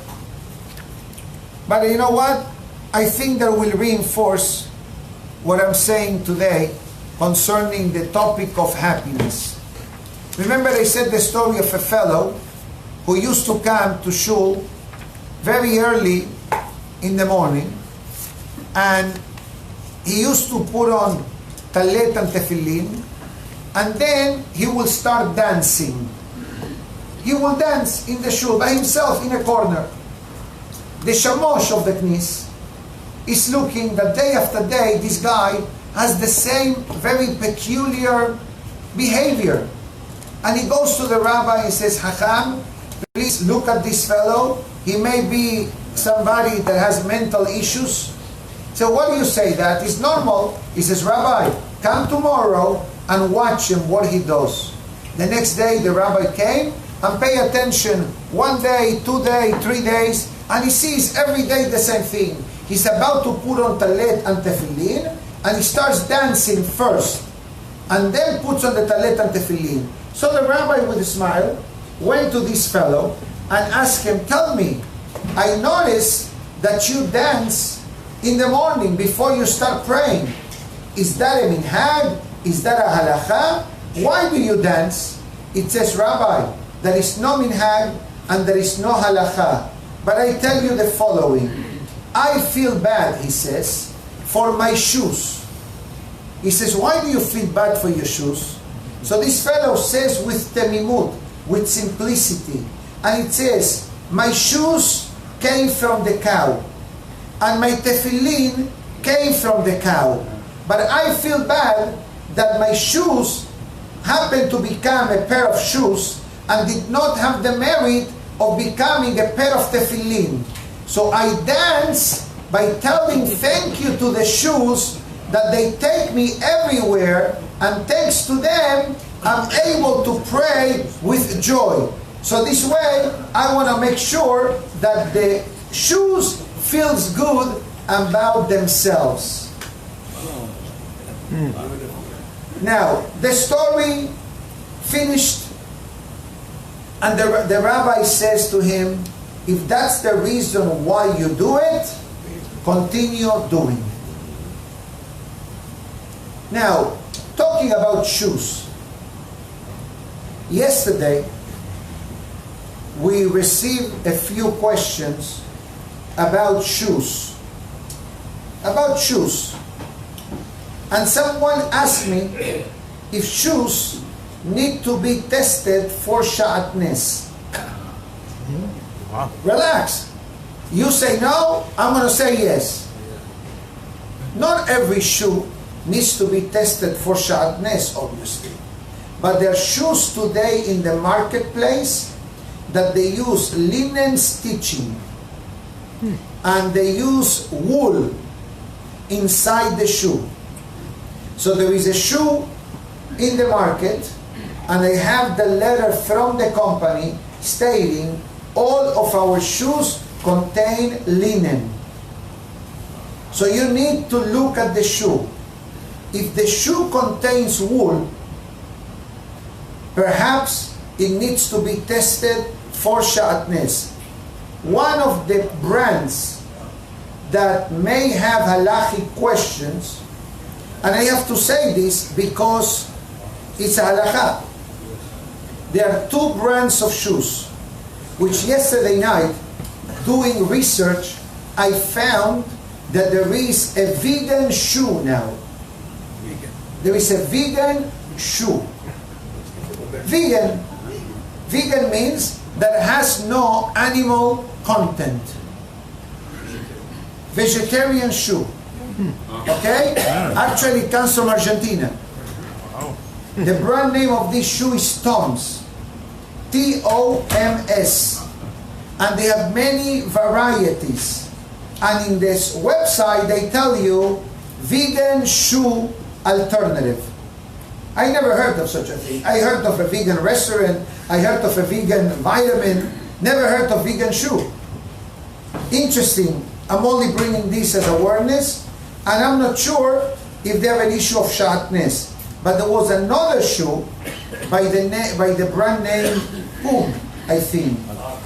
But you know what? I think that will reinforce what I'm saying today concerning the topic of happiness. Remember I said the story of a fellow who used to come to shul very early in the morning, and he used to put on talet and tefillin, and then he will start dancing. He will dance in the shul by himself in a corner. The shamosh of the knis is looking that day after day this guy has the same very peculiar behavior. And he goes to the rabbi and says, Hacham, please look at this fellow. He may be somebody that has mental issues. So what do you say? That is normal? He says, Rabbi, come tomorrow and watch him what he does. The next day the rabbi came and pay attention. 1 day, 2 days, 3 days, and he sees every day the same thing. He's about to put on talet and tefillin, and he starts dancing first, and then puts on the talet and tefillin. So the rabbi, with a smile, went to this fellow and asked him, tell me, I noticed that you dance in the morning before you start praying. Is that a minhag? Is that a halacha? Why do you dance? It says, Rabbi, there is no minhag and there is no halacha. But I tell you the following. I feel bad, he says, for my shoes. He says, why do you feel bad for your shoes? So this fellow says with temimut, with simplicity, and it says, my shoes came from the cow, and my tefillin came from the cow. But I feel bad that my shoes happened to become a pair of shoes and did not have the merit of becoming a pair of tefillin. So I dance by telling thank you to the shoes that they take me everywhere, and thanks to them, I'm able to pray with joy. So this way, I want to make sure that the shoes feels good about themselves. Now, the story finished, and the rabbi says to him, if that's the reason why you do it, continue doing it. Now, talking about shoes. Yesterday, we received a few questions about shoes. About shoes. And someone asked me if shoes need to be tested for sha'atness. Wow. Relax. You say no, I'm going to say yes. Not every shoe needs to be tested for sha'atness, obviously. But there are shoes today in the marketplace that they use linen stitching and they use wool inside the shoe. So there is a shoe in the market and they have the letter from the company stating all of our shoes contain linen. So you need to look at the shoe. If the shoe contains wool, perhaps it needs to be tested for sha'atness. One of the brands that may have halachic questions, and I have to say this because it's a halakha. There are two brands of shoes, which yesterday night, doing research, I found that there is a vegan shoe now. There is a vegan shoe. Vegan means that it has no animal content. Vegetarian shoe. Okay? Actually, it comes from Argentina. The brand name of this shoe is Toms. T-O-M-S. And they have many varieties. And in this website, they tell you vegan shoe alternative. I never heard of such a thing. I heard of a vegan restaurant. I heard of a vegan vitamin. Never heard of vegan shoe. Interesting. I'm only bringing this as awareness. And I'm not sure if they have an issue of sha'atness. But there was another shoe by the brand name UGG, I think.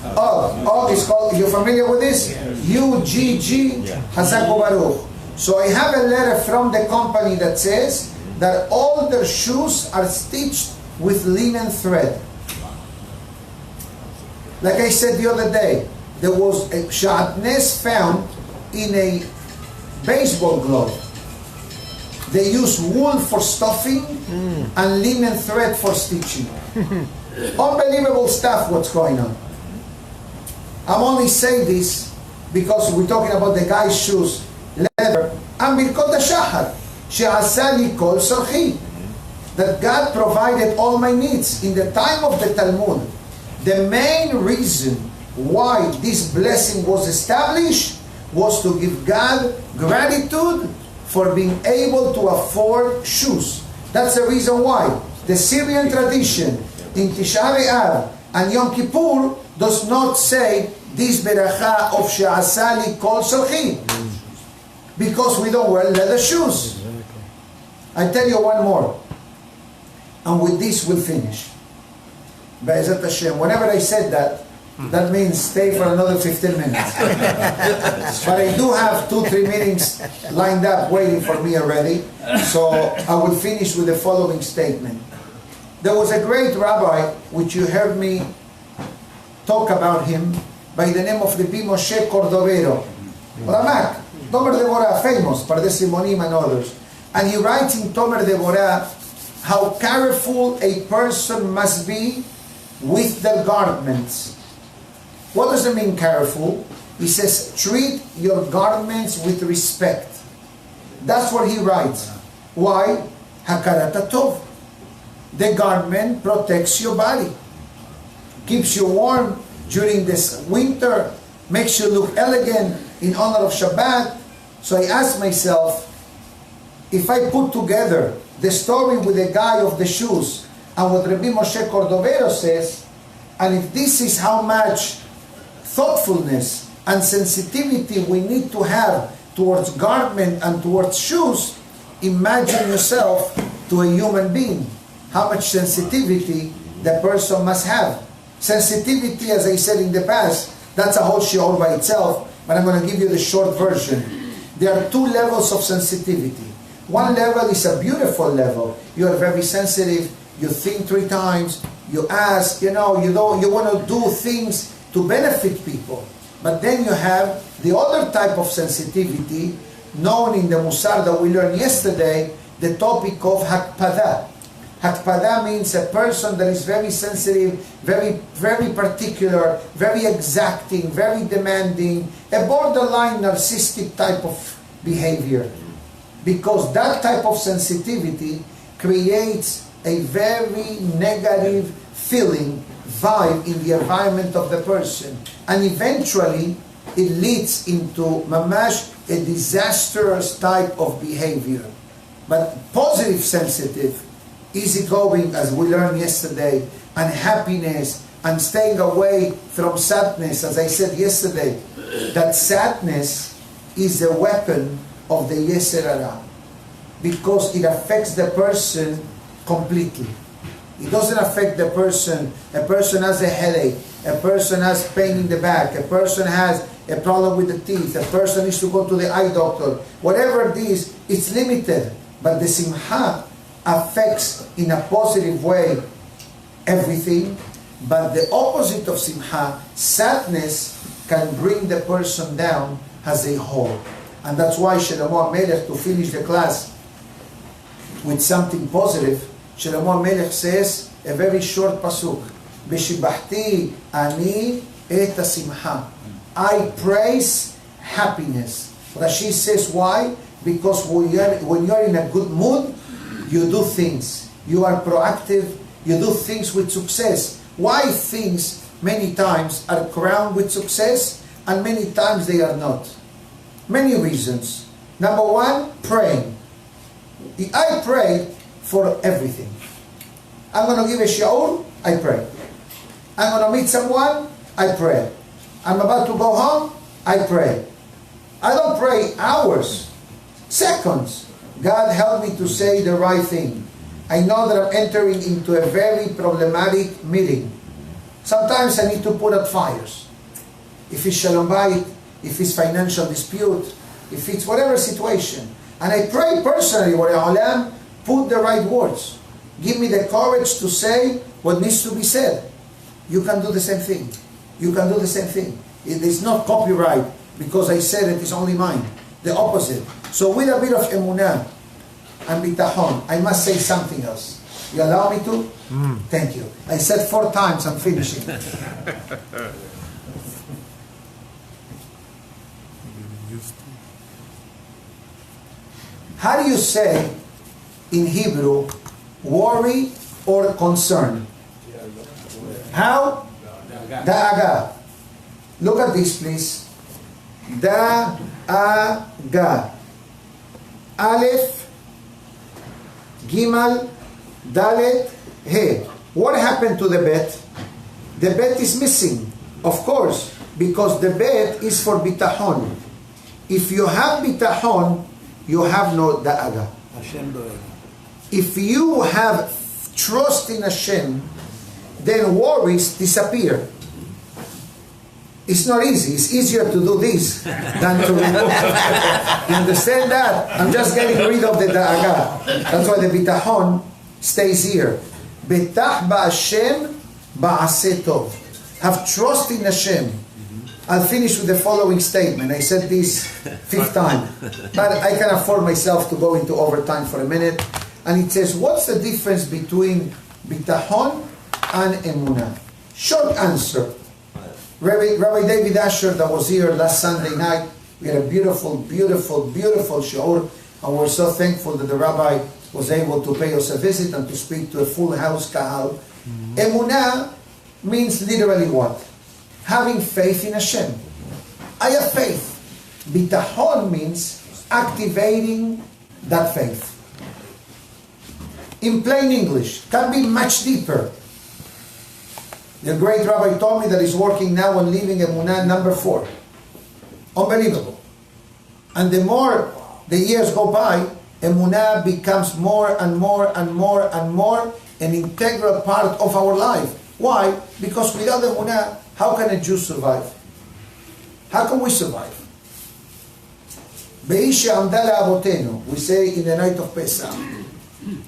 UGG is called, you familiar with this? UGG Hazak Baruch. So I have a letter from the company that says that all their shoes are stitched with linen thread. Like I said the other day, there was a sha'atness found in a baseball glove. They use wool for stuffing and linen thread for stitching. Unbelievable stuff what's going on. I'm only saying this because we're talking about the guy's shoes, leather, and Birkot HaShahar, she'asali kol sarchi, that God provided all my needs. In the time of the Talmud, the main reason why this blessing was established was to give God gratitude for being able to afford shoes. That's the reason why the Syrian tradition in Tisha B'Av and Yom Kippur does not say this beracha of she'asali kol sarchi, because we don't wear leather shoes. I tell you one more, and with this we'll finish. Be'ezat Hashem. Whenever I said that, that means stay for another 15 minutes. But I do have 2-3 meetings lined up waiting for me already. So I will finish with the following statement. There was a great rabbi, which you heard me talk about him, by the name of Rabbi Moshe Cordovero. Ramak, Tomer Deborah, famous, Pardes Simonim and others. And he writes in Tomer Deborah how careful a person must be with their garments. What does it mean careful? He says, treat your garments with respect. That's what he writes. Why? Hakarat hatov. The garment protects your body, keeps you warm during this winter, makes you look elegant in honor of Shabbat. So I asked myself, if I put together the story with the guy of the shoes and what Rabbi Moshe Cordovero says, and if this is how much thoughtfulness and sensitivity we need to have towards garment and towards shoes, imagine yourself to a human being, how much sensitivity the person must have. Sensitivity, as I said in the past, that's a whole shiur by itself, but I'm going to give you the short version. There are two levels of sensitivity. One level is a beautiful level. You are very sensitive, you think 3 times, you ask, you want to do things to benefit people. But then you have the other type of sensitivity, known in the Musar that we learned yesterday, the topic of hakpada. Hakpada means a person that is very sensitive, very, very particular, very exacting, very demanding, a borderline narcissistic type of behavior. Because that type of sensitivity creates a very negative feeling, vibe in the environment of the person. And eventually, it leads into mamash, a disastrous type of behavior. But positive sensitive, easygoing, as we learned yesterday, and happiness, and staying away from sadness, as I said yesterday, that sadness is a weapon of the Yetzer Hara, because it affects the person completely. It doesn't affect the person. A person has a headache, a person has pain in the back, a person has a problem with the teeth, a person needs to go to the eye doctor. Whatever it is, it's limited. But the simcha affects in a positive way everything. But the opposite of simcha, sadness, can bring the person down as a whole. And that's why Shlomo HaMelech, to finish the class with something positive, Shlomo HaMelech says a very short pasuk, B'shibachti ani et simcha. I praise happiness. Rashi says why? Because when you're in a good mood, you do things. You are proactive. You do things with success. Why things many times are crowned with success and many times they are not? Many reasons. Number one, praying. I pray for everything. I'm going to give a shiur, I pray. I'm going to meet someone, I pray. I'm about to go home, I pray. I don't pray hours, seconds. God help me to say the right thing. I know that I'm entering into a very problematic meeting. Sometimes I need to put out fires. If it's shalom bayit, if it's financial dispute, if it's whatever situation. And I pray personally, Olam, put the right words. Give me the courage to say what needs to be said. You can do the same thing. You can do the same thing. It is not copyright because I said it is only mine. The opposite. So with a bit of emunah and bitachon, I must say something else. You allow me to? Thank you. I said 4 times, I'm finishing. How do you say in Hebrew worry or concern? How? Da'aga. Look at this, please. Da'aga. Aleph, Gimal, Dalet, He. What happened to the bet? The bet is missing, of course, because the bet is for bitachon. If you have bitachon, you have no da'aga. If you have trust in Hashem, then worries disappear. It's not easy. It's easier to do this than to remove. You understand that? I'm just getting rid of the da'aga. That's why the bitachon stays here. Betach ba'Hashem ba'aseh tov. Have trust in Hashem. I'll finish with the following statement. I said this 5th time. But I can afford myself to go into overtime for a minute. And it says, what's the difference between bitachon and emunah? Short answer. Rabbi David Asher that was here last Sunday night, we had a beautiful, beautiful, beautiful shiur, and we're so thankful that the Rabbi was able to pay us a visit and to speak to a full house kahal. Emunah means literally what? Having faith in Hashem. I have faith. Bitachon means activating that faith. In plain English, can be much deeper. The great Rabbi told me that he's working now on leaving Emunah number 4. Unbelievable. And the more the years go by, Emunah becomes more and more and more and more an integral part of our life. Why? Because without Emunah, how can a Jew survive? How can we survive? Behi she'amda le'avotenu, we say in the night of Pesach.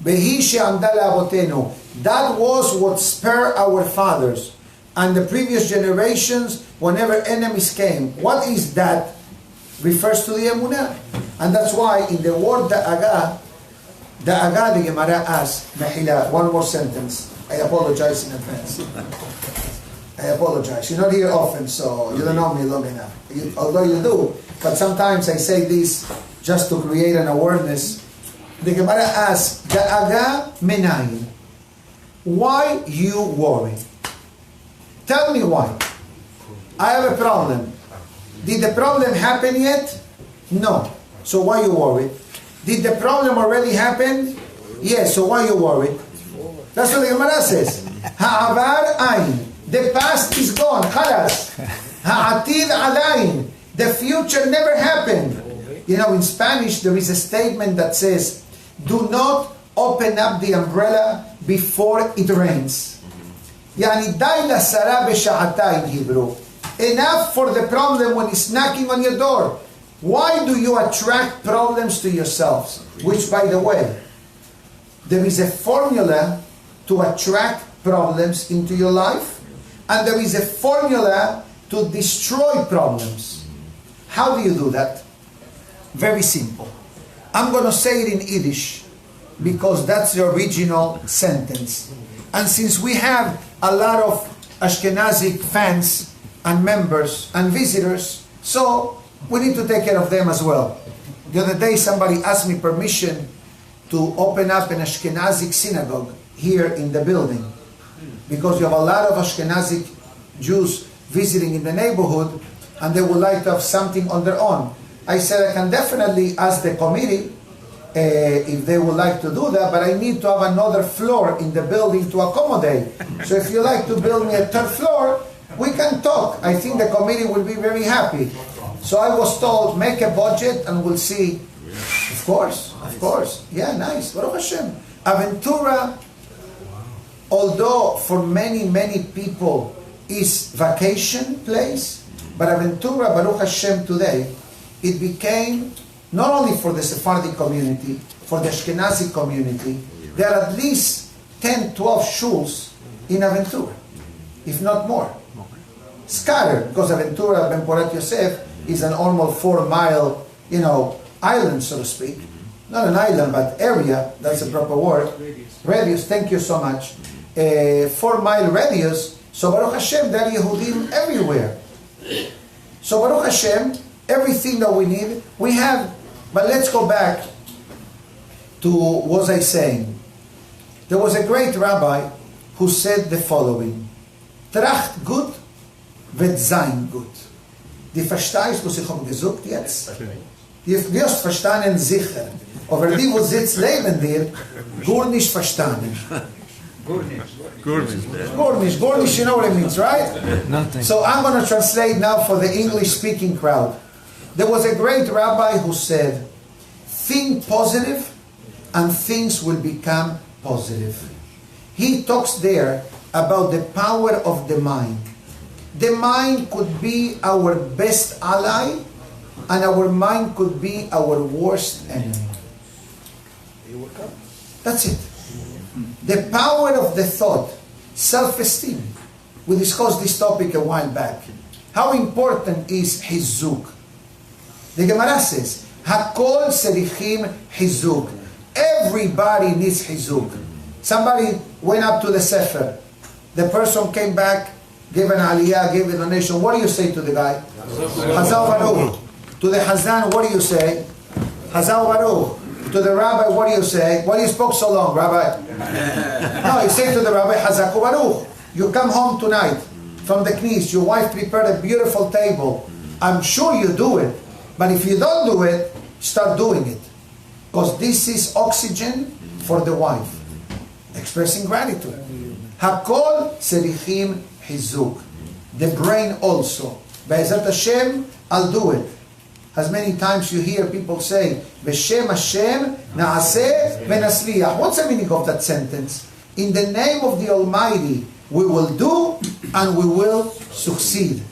Behi she'amda le'avotenu. That was what spurred our fathers and the previous generations whenever enemies came. What is that? Refers to the Emunah. And that's why in the word da'aga, the Gemara asks, Mehila, one more sentence. I apologize in advance. I apologize. You're not here often, so you don't know me long enough. Although you do, but sometimes I say this just to create an awareness. The Gemara asks, da'aga menayin. Why you worry? Tell me why. I have a problem. Did the problem happen yet? No. So why you worried? Did the problem already happen? Yes. So why you worried? That's what the Gemara says. Ha'avar ayin. The past is gone. Khalas. Ha'atid alayin. The future never happened. You know, in Spanish there is a statement that says, do not open up the umbrella before it rains. Yani day la sara b'sha'ata in Hebrew. Enough for the problem when it's knocking on your door. Why do you attract problems to yourselves? Which, by the way, there is a formula to attract problems into your life, and there is a formula to destroy problems. How do you do that? Very simple. I'm going to say it in Yiddish because that's the original sentence. And since we have a lot of Ashkenazic fans and members and visitors, so we need to take care of them as well. The other day somebody asked me permission to open up an Ashkenazic synagogue here in the building because you have a lot of Ashkenazic Jews visiting in the neighborhood and they would like to have something on their own. I said I can definitely ask the committee if they would like to do that, but I need to have another floor in the building to accommodate. So if you like to build me a third floor, we can talk. I think the committee will be very happy. So I was told, make a budget and we'll see. Of course, of course. Yeah, nice. Baruch Hashem. Aventura, although for many, many people is vacation place, but Aventura, Baruch Hashem today, it became not only for the Sephardic community, for the Ashkenazi community, there are at least 10, 12 shuls in Aventura, if not more. Scattered, because Aventura, Ben Porat Yosef, is an almost 4-mile, island, so to speak. Not an island, but area, that's a proper word. Radius, thank you so much. 4-mile radius, so Baruch Hashem, there are Yehudim everywhere. So Baruch Hashem, everything that we need, we have. But let's go back to what was I saying. There was a great rabbi who said the following: Tracht gut, wird sein gut. Die verstehst, was ich habe gesagt jetzt? Die wirst verstanden sicher. Aber die, wo sitzt neben dir, gar nicht verstanden. Gornish, you know what it means, right? Nothing. So I'm going to translate now for the English-speaking crowd. There was a great rabbi who said, think positive and things will become positive. He talks there about the power of the mind. The mind could be our best ally and our mind could be our worst enemy. That's it. The power of the thought, self-esteem. We discussed this topic a while back. How important is hizuk? The Gemara says, Hakol serichim hizuk. Everybody needs hizuk. Somebody went up to the Safra. The person came back give an aliyah, give a donation, what do you say to the guy? Hazal Baruch. To the Hazan, what do you say? Hazal Baruch. To the rabbi, what do you say? Why you spoke so long, Rabbi? No, you say to the rabbi, Hazaku Baruch. You come home tonight from the knees, your wife prepared a beautiful table. I'm sure you do it, but if you don't do it, start doing it. Because this is oxygen for the wife. Expressing gratitude. Hakol tzerichim hizuk. The brain also. Be'ezat Hashem, I'll do it. As many times you hear people say, B'Shem Hashem na'aseh v'nasliyah. What's the meaning of that sentence? In the name of the Almighty, we will do and we will succeed.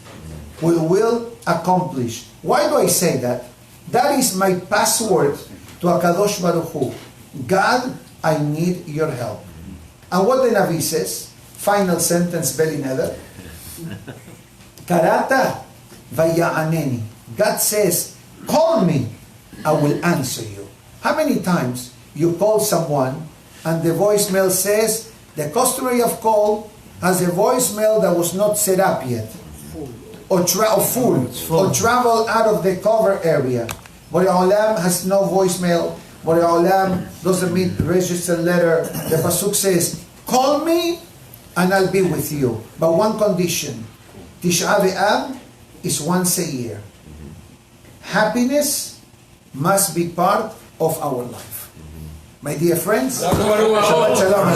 We will accomplish. Why do I say that? That is my password to HaKadosh Baruch Hu. God, I need your help. And what the Navi says, final sentence, Beli Neder, Karata vaya'aneni. God says, call me, I will answer you. How many times you call someone and the voicemail says, the customer you have called has a voicemail that was not set up yet, or full, or travel out of the cover area. Borei Olam has no voicemail. Borei Olam doesn't mean registered letter. The pasuk says, call me and I'll be with you. But one condition, Tisha B'Av is once a year. Happiness must be part of our life. My dear friends, Shabbat Shalom.